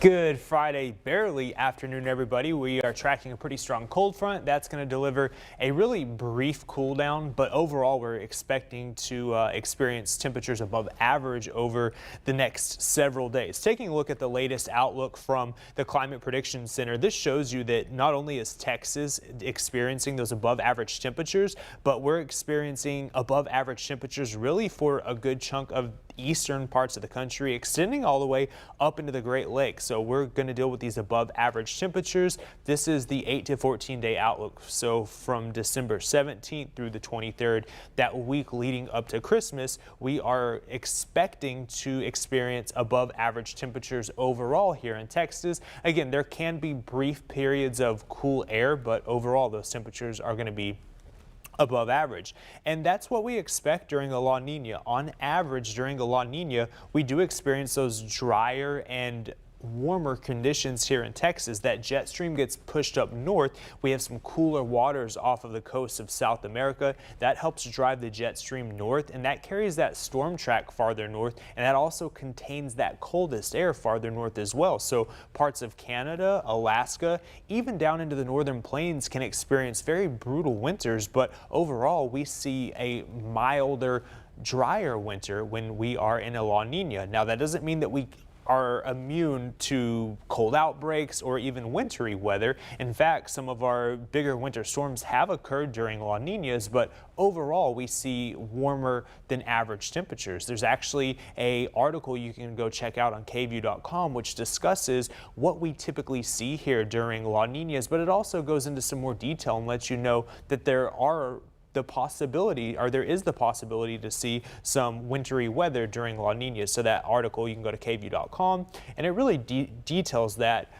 Good Friday, barely afternoon, everybody. We are tracking a pretty strong cold front. That's going to deliver a really brief cool down, but overall we're expecting to experience temperatures above average over the next several days. Taking a look at the latest outlook from the Climate Prediction Center, this shows you that not only is Texas experiencing those above average temperatures, but we're experiencing above average temperatures really for a good chunk of eastern parts of the country, extending all the way up into the Great Lakes. So we're going to deal with these above average temperatures. This is the 8 to 14 day outlook. So from December 17th through the 23rd, that week leading up to Christmas, we are expecting to experience above average temperatures overall here in Texas. Again, there can be brief periods of cool air, but overall those temperatures are going to be above average. And that's what we expect during a La Nina. On average, during a La Nina, we do experience those drier and warmer conditions here in Texas. That jet stream gets pushed up north. We have some cooler waters off of the coast of South America. That helps drive the jet stream north, and that carries that storm track farther north, and that also contains that coldest air farther north as well. So parts of Canada, Alaska, even down into the northern plains can experience very brutal winters, but overall we see a milder, drier winter when we are in a La Nina. Now that doesn't mean that we are immune to cold outbreaks or even wintry weather. In fact, some of our bigger winter storms have occurred during La Ninas, but overall we see warmer than average temperatures. There's actually an article you can go check out on KVUE.com which discusses what we typically see here during La Ninas, but it also goes into some more detail and lets you know that there is the possibility to see some wintry weather during La Nina. So that article, you can go to KVUE.com, and it really details that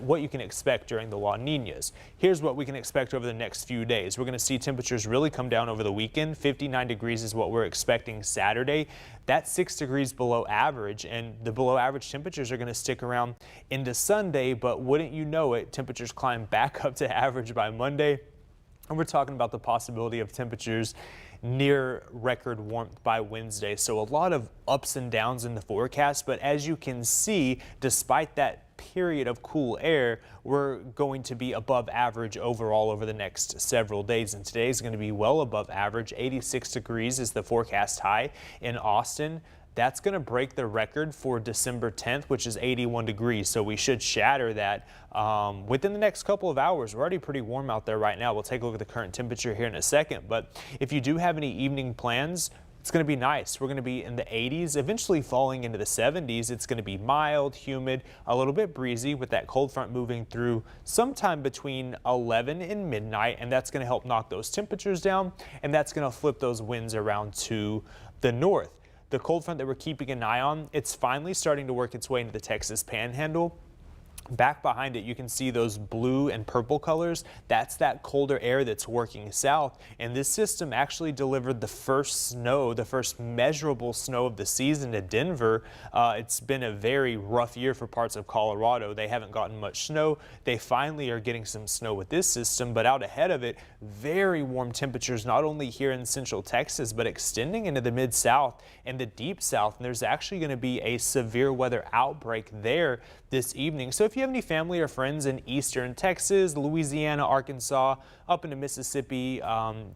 what you can expect during the La Ninas. Here's what we can expect over the next few days. We're going to see temperatures really come down over the weekend. 59 degrees is what we're expecting Saturday. That's 6 degrees below average, and the below average temperatures are going to stick around into Sunday, but wouldn't you know it, temperatures climb back up to average by Monday. And we're talking about the possibility of temperatures near record warmth by Wednesday. So a lot of ups and downs in the forecast. But as you can see, despite that period of cool air, we're going to be above average overall over the next several days. And today is going to be well above average. 86 degrees is the forecast high in Austin. That's going to break the record for December 10th, which is 81 degrees. So we should shatter that within the next couple of hours. We're already pretty warm out there right now. We'll take a look at the current temperature here in a second. But if you do have any evening plans, it's going to be nice. We're going to be in the 80s, eventually falling into the 70s. It's going to be mild, humid, a little bit breezy with that cold front moving through sometime between 11 and midnight. And that's going to help knock those temperatures down. And that's going to flip those winds around to the north. The cold front that we're keeping an eye on, it's finally starting to work its way into the Texas Panhandle. Back behind it, you can see those blue and purple colors. That's that colder air that's working south. And this system actually delivered the first snow, the first measurable snow of the season to Denver. It's been a very rough year for parts of Colorado. They haven't gotten much snow. They finally are getting some snow with this system, but out ahead of it, very warm temperatures, not only here in central Texas, but extending into the mid-south and the deep south. And there's actually going to be a severe weather outbreak there this evening. So if you have any family or friends in eastern Texas, Louisiana, Arkansas, up into Mississippi,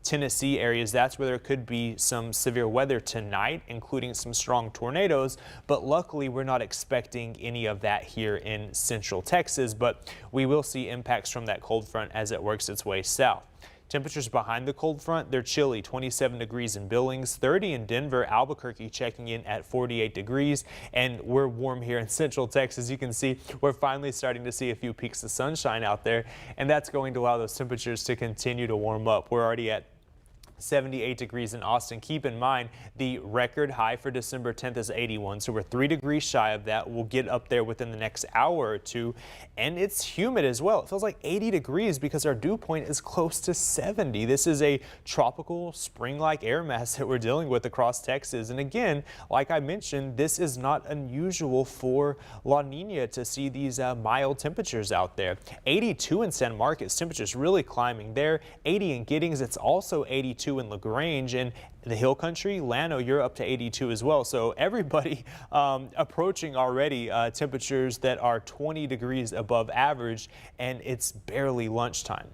Tennessee areas, that's where there could be some severe weather tonight, including some strong tornadoes. But luckily, we're not expecting any of that here in central Texas, but we will see impacts from that cold front as it works its way south. Temperatures behind the cold front, they're chilly, 27 degrees in Billings, 30 in Denver, Albuquerque checking in at 48 degrees, and we're warm here in central Texas. You can see we're finally starting to see a few peaks of sunshine out there, and that's going to allow those temperatures to continue to warm up. We're already at 78 degrees in Austin. Keep in mind the record high for December 10th is 81, so we're 3 degrees shy of that. We'll get up there within the next hour or two, and it's humid as well. It feels like 80 degrees because our dew point is close to 70. This is a tropical spring-like air mass that we're dealing with across Texas, and again, like I mentioned, this is not unusual for La Nina to see these mild temperatures out there. 82 in San Marcos, temperatures really climbing there. 80 in Giddings, it's also 82 82 in LaGrange, and the Hill Country, Llano, you're up to 82 as well. So everybody approaching already temperatures that are 20 degrees above average, and it's barely lunchtime.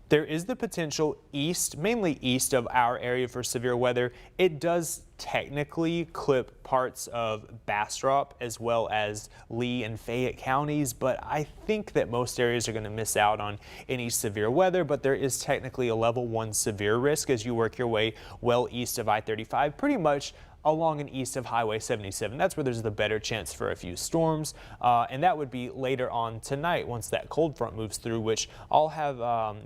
There is the potential east, mainly east of our area for severe weather. It does technically clip parts of Bastrop as well as Lee and Fayette counties, but I think that most areas are going to miss out on any severe weather, but there is technically a level 1 severe risk as you work your way well east of I-35, pretty much along and east of Highway 77. That's where there's the better chance for a few storms, and that would be later on tonight once that cold front moves through, which I'll have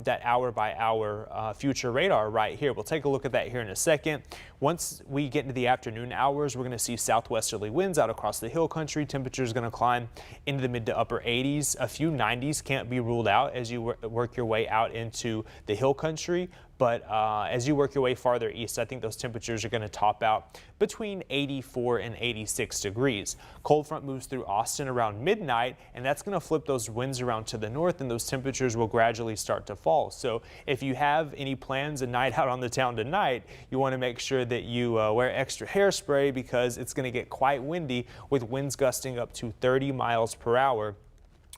that hour by hour future radar right here. We'll take a look at that here in a second. Once we get into the afternoon hours, we're going to see southwesterly winds out across the Hill Country. Temperatures going to climb into the mid to upper 80s. A few 90s can't be ruled out as you work your way out into the Hill Country. But as you work your way farther east, I think those temperatures are going to top out between 84 and 86 degrees. Cold front moves through Austin around midnight, and that's going to flip those winds around to the north, and those temperatures will gradually start to fall. So if you have any plans a night out on the town tonight, you want to make sure that you wear extra hairspray because it's going to get quite windy with winds gusting up to 30 miles per hour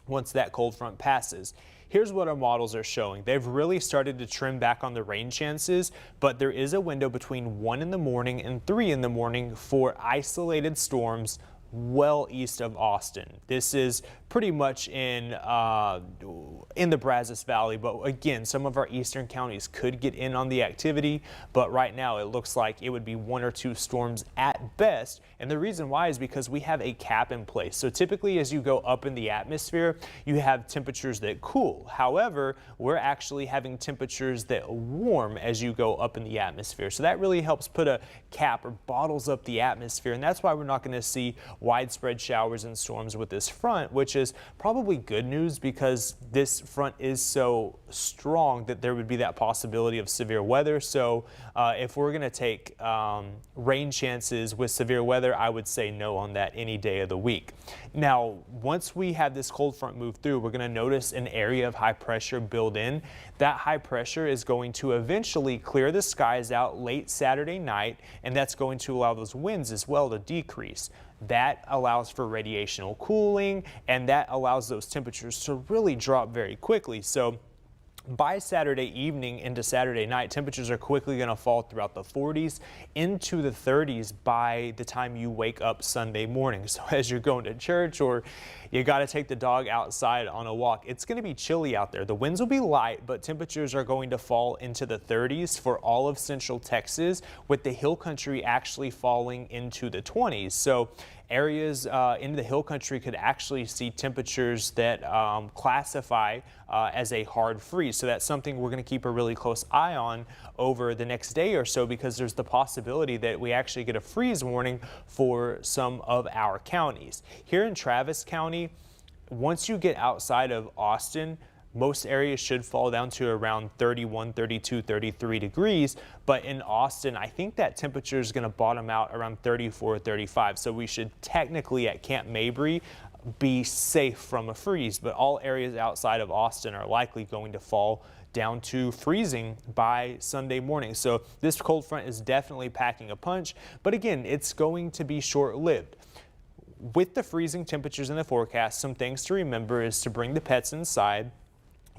once that cold front passes. Here's what our models are showing. They've really started to trim back on the rain chances, but there is a window between 1 in the morning and 3 in the morning for isolated storms well east of Austin. This is pretty much in the Brazos Valley, but again, some of our eastern counties could get in on the activity, but right now it looks like it would be 1 or 2 storms at best, and the reason why is because we have a cap in place. So typically as you go up in the atmosphere, you have temperatures that cool. However, we're actually having temperatures that warm as you go up in the atmosphere. So that really helps put a cap or bottles up the atmosphere, and that's why we're not going to see widespread showers and storms with this front, which is probably good news because this front is so strong that there would be that possibility of severe weather. So if we're going to take rain chances with severe weather, I would say no on that any day of the week. Now, once we have this cold front move through, we're going to notice an area of high pressure build in. That high pressure is going to eventually clear the skies out late Saturday night, and that's going to allow those winds as well to decrease. That allows for radiational cooling, and that allows those temperatures to really drop very quickly. So by Saturday evening into Saturday night, temperatures are quickly going to fall throughout the 40s into the 30s by the time you wake up Sunday morning. So as you're going to church or you got to take the dog outside on a walk, it's going to be chilly out there. The winds will be light, but temperatures are going to fall into the 30s for all of central Texas, with the Hill Country actually falling into the 20s. So areas in the Hill Country could actually see temperatures that classify as a hard freeze. So that's something we're going to keep a really close eye on over the next day or so, because there's the possibility that we actually get a freeze warning for some of our counties. Here in Travis County, once you get outside of Austin, most areas should fall down to around 31, 32, 33 degrees. But in Austin, I think that temperature is going to bottom out around 34, 35. So we should technically at Camp Mabry be safe from a freeze. But all areas outside of Austin are likely going to fall down to freezing by Sunday morning. So this cold front is definitely packing a punch. But again, it's going to be short-lived. With the freezing temperatures in the forecast, some things to remember is to bring the pets inside.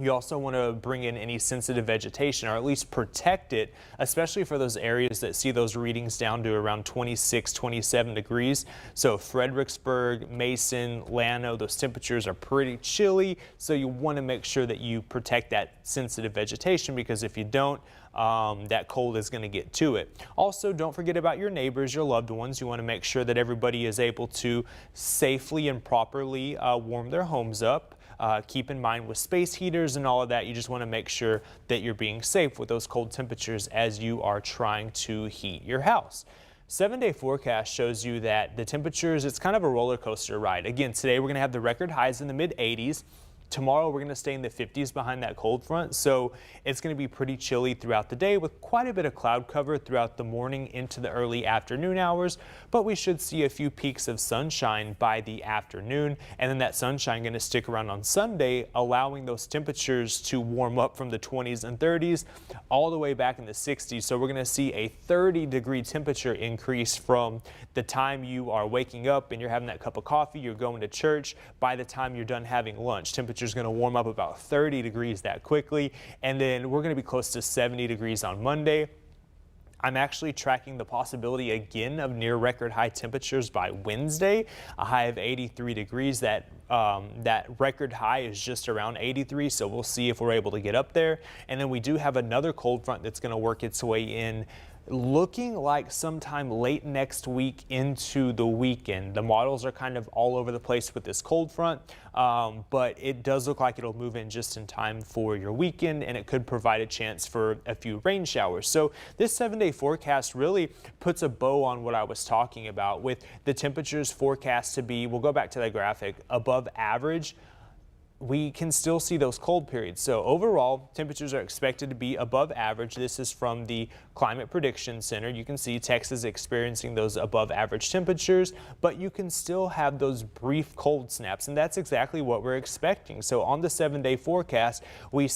You also want to bring in any sensitive vegetation, or at least protect it, especially for those areas that see those readings down to around 26, 27 degrees. So Fredericksburg, Mason, Llano, those temperatures are pretty chilly. So you want to make sure that you protect that sensitive vegetation, because if you don't, that cold is going to get to it. Also, don't forget about your neighbors, your loved ones. You want to make sure that everybody is able to safely and properly warm their homes up. Keep in mind with space heaters and all of that, you just want to make sure that you're being safe with those cold temperatures as you are trying to heat your house. 7-day forecast shows you that the temperatures, it's kind of a roller coaster ride. Again, today we're going to have the record highs in the mid 80s. Tomorrow we're going to stay in the 50s behind that cold front, so it's going to be pretty chilly throughout the day with quite a bit of cloud cover throughout the morning into the early afternoon hours, but we should see a few peaks of sunshine by the afternoon, and then that sunshine going to stick around on Sunday, allowing those temperatures to warm up from the 20s and 30s all the way back in the 60s. So we're going to see a 30-degree temperature increase from the time you are waking up and you're having that cup of coffee, you're going to church, by the time you're done having lunch. Temperature is going to warm up about 30 degrees that quickly, and then we're going to be close to 70 degrees on Monday. I'm actually tracking the possibility again of near record high temperatures by Wednesday, a high of 83 degrees. That record high is just around 83, so we'll see if we're able to get up there. And then we do have another cold front that's going to work its way in, looking like sometime late next week into the weekend. The models are kind of all over the place with this cold front, but it does look like it'll move in just in time for your weekend, and it could provide a chance for a few rain showers. So this 7-day forecast really puts a bow on what I was talking about, with the temperatures forecast to be, we'll go back to that graphic, above average. We can still see those cold periods. So overall, temperatures are expected to be above average. This is from the Climate Prediction Center. You can see Texas experiencing those above average temperatures, but you can still have those brief cold snaps, and that's exactly what we're expecting. So on the 7-day forecast, we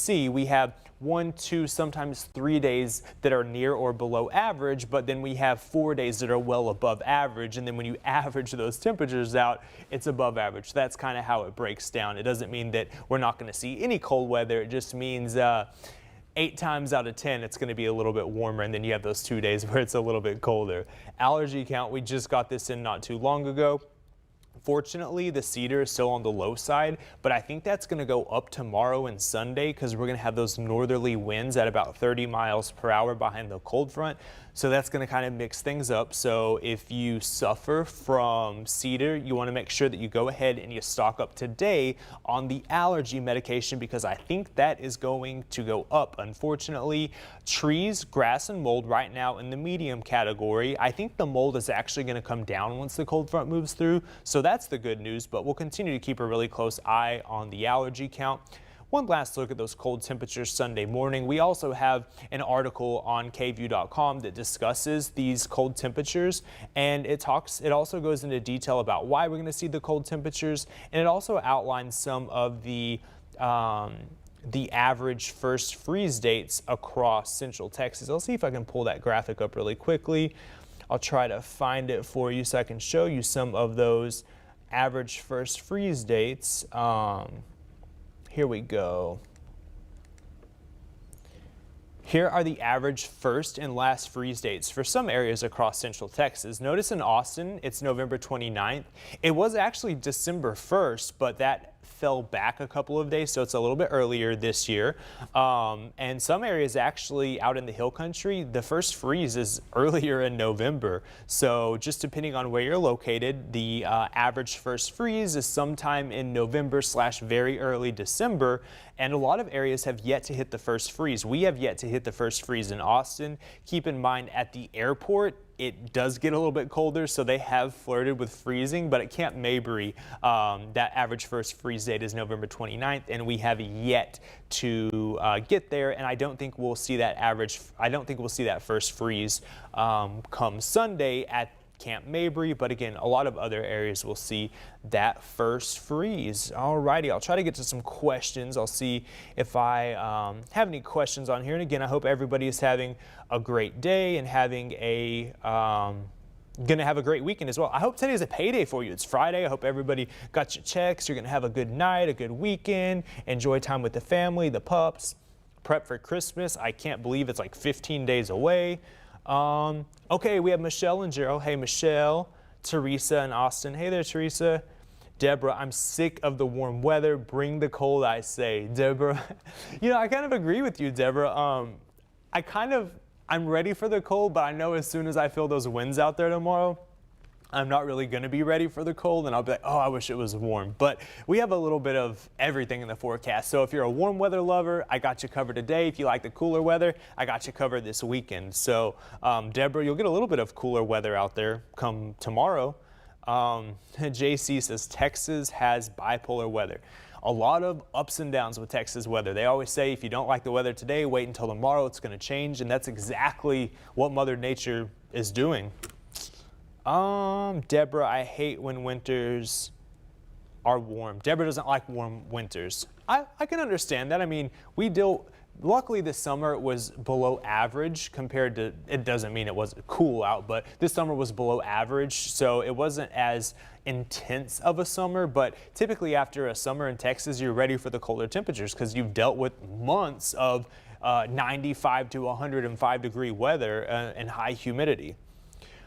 have 1, 2, sometimes 3 days that are near or below average, but then we have 4 days that are well above average, and then when you average those temperatures out, it's above average. That's kind of how it breaks down. It doesn't mean that we're not going to see any cold weather. It just means 8 times out of 10 it's going to be a little bit warmer, and then you have those 2 days where it's a little bit colder. Allergy count, we just got this in not too long ago. Fortunately, the cedar is still on the low side, but I think that's going to go up tomorrow and Sunday because we're going to have those northerly winds at about 30 miles per hour behind the cold front. So that's going to kind of mix things up. So if you suffer from cedar, you want to make sure that you go ahead and you stock up today on the allergy medication, because I think that is going to go up. Unfortunately, trees, grass, and mold right now in the medium category. I think the mold is actually going to come down once the cold front moves through. So that's the good news, but we'll continue to keep a really close eye on the allergy count. One last look at those cold temperatures Sunday morning. We also have an article on KVUE.com that discusses these cold temperatures, and it also goes into detail about why we're going to see the cold temperatures, and it also outlines some of the average first freeze dates across central Texas. I'll see if I can pull that graphic up really quickly. I'll try to find it for you so I can show you some of those average first freeze dates. Here we go. Here are the average first and last freeze dates for some areas across central Texas. Notice in Austin, it's November 29th. It was actually December 1st, but that fell back a couple of days, so it's a little bit earlier this year. And some areas actually out in the hill country, the first freeze is earlier in November. So just depending on where you're located, the average first freeze is sometime in November / very early December. And a lot of areas have yet to hit the first freeze. We have yet to hit the first freeze in Austin. Keep in mind, at the airport, it does get a little bit colder, so they have flirted with freezing, but at Camp Mabry, that average first freeze date is November 29th, and we have yet to get there, and I don't think we'll see that first freeze come Sunday at Camp Mabry, but again, a lot of other areas will see that first freeze. Alrighty, I'll try to get to some questions. I'll see if I have any questions on here. And again, I hope everybody is having a great day and having gonna have a great weekend as well. I hope today is a payday for you. It's Friday. I hope everybody got your checks. You're gonna have a good night, a good weekend, enjoy time with the family, the pups, prep for Christmas. I can't believe it's like 15 days away. Okay, we have Michelle and Gerald. Hey, Michelle, Teresa, and Austin. Hey there, Teresa. Deborah, I'm sick of the warm weather. Bring the cold, I say. Deborah, I kind of agree with you, Deborah. I'm ready for the cold, but I know as soon as I feel those winds out there tomorrow, I'm not really going to be ready for the cold, and I'll be like, oh, I wish it was warm. But we have a little bit of everything in the forecast. So if you're a warm weather lover, I got you covered today. If you like the cooler weather, I got you covered this weekend. So Deborah, you'll get a little bit of cooler weather out there come tomorrow. JC says Texas has bipolar weather. a lot of ups and downs with Texas weather. They always say if you don't like the weather today, wait until tomorrow, it's going to change, and that's exactly what Mother Nature is doing. Deborah, I hate when winters are warm. Deborah doesn't like warm winters. I can understand that. I mean, luckily this summer it was below average compared to, it doesn't mean it wasn't cool out, but this summer was below average, so it wasn't as intense of a summer. But typically after a summer in Texas, you're ready for the colder temperatures because you've dealt with months of 95 to 105 degree weather and high humidity.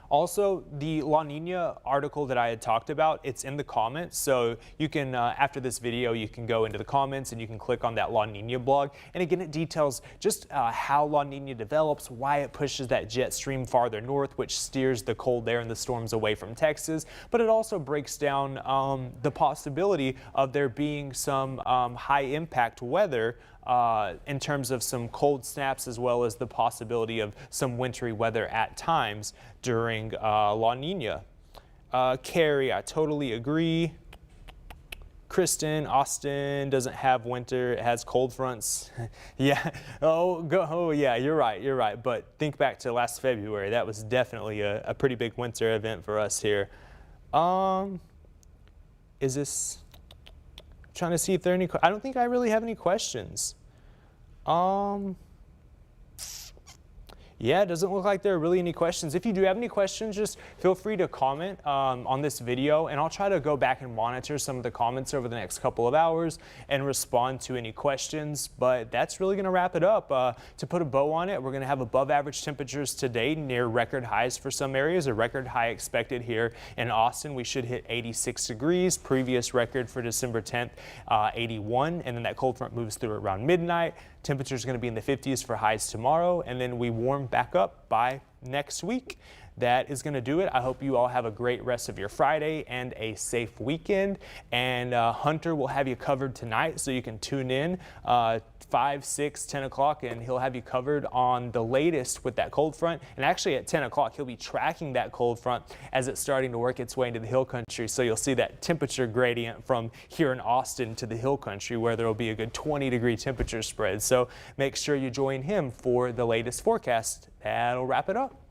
Also, the La Nina article that I had talked about, it's in the comments. So you can, after this video, you can go into the comments and you can click on that La Nina blog. And again, it details just how La Nina develops, why it pushes that jet stream farther north, which steers the cold air and the storms away from Texas. But it also breaks down the possibility of there being some high impact weather in terms of some cold snaps, as well as the possibility of some wintry weather at times during La Nina. Carrie, I totally agree. Kristen, Austin doesn't have winter, it has cold fronts. Yeah, oh yeah, you're right. But think back to last February, that was definitely a pretty big winter event for us here. Is this... Trying to see if there are any. I don't think I really have any questions. Yeah, it doesn't look like there are really any questions. If you do have any questions, just feel free to comment on this video, and I'll try to go back and monitor some of the comments over the next couple of hours and respond to any questions. But that's really going to wrap it up. To put a bow on it, we're going to have above average temperatures today, near record highs for some areas. A record high expected here in Austin. We should hit 86 degrees. Previous record for December 10th, 81. And then that cold front moves through around midnight. Temperature is going to be in the 50s for highs tomorrow, and then we warm back up by next week. That is going to do it. I hope you all have a great rest of your Friday and a safe weekend. And Hunter will have you covered tonight, so you can tune in 5, 6, 10 o'clock, and he'll have you covered on the latest with that cold front. And actually at 10 o'clock, he'll be tracking that cold front as it's starting to work its way into the hill country. So you'll see that temperature gradient from here in Austin to the hill country, where there will be a good 20-degree temperature spread. So make sure you join him for the latest forecast. That'll wrap it up.